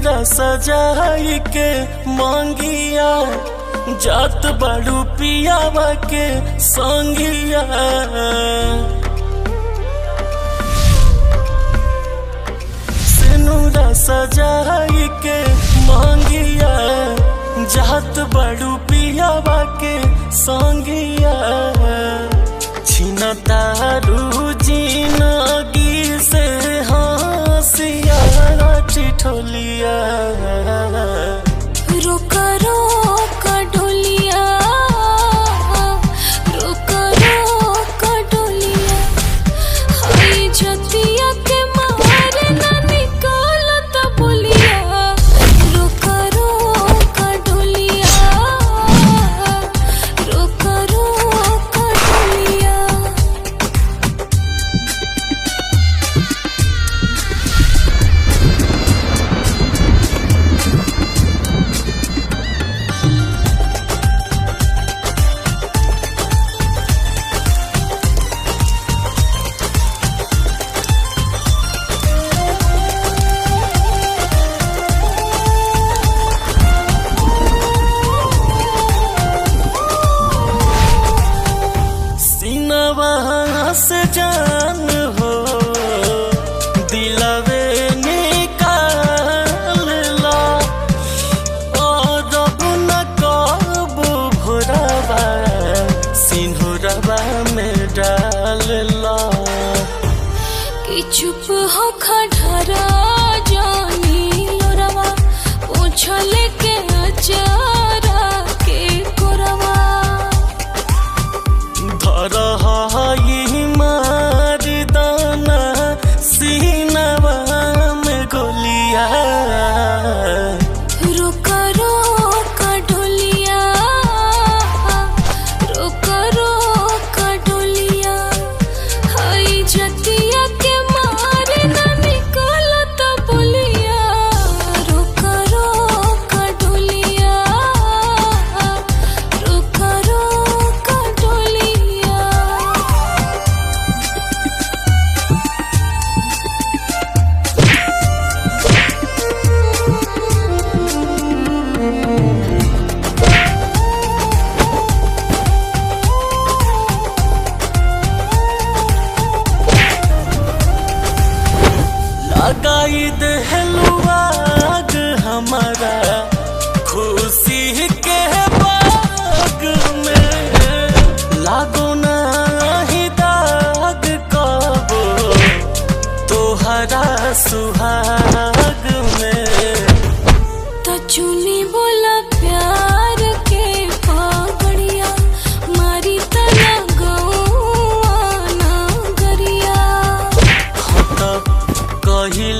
सिनुरा सजाई के मांगिया जात बड़ू पियावा के संगिया। सिनुरा सजाई के मांगिया जात बड़ू पियावा के संगिया। छिना तारू जिनगी से हंसिया ठिठोलिया। रोका रोका डोलिया, रोका रोका डोलिया, हाय जतिया के मारे ना निकालत बोलिया। रोका रोका डोलिया, रोका रोका डोलिया। से जान हो दिलवे निकाल ला और अब न कबू भोरवा सिंहरवा में डाल ला। कि चुप हो खड़रा जानी लोरवा पूछल के अचारा के कोरवा। धरहाई मारी दाना सीनवा में गोलिया। रोका रोका डोलिया, रोका रोका डोलिया, हाय जतिया के मारे ना निकालत बोलिया। रोका रोका डोलिया, रोका रोका डोलिया। लगाई दहलुआग हमारा खुशी के बाग में। लागो नाही दाग कबो तोहरा सुहाग में। तो चुनी बोला प्यार के पगड़िया, मारी तना गौआ ना गरिया। कहिल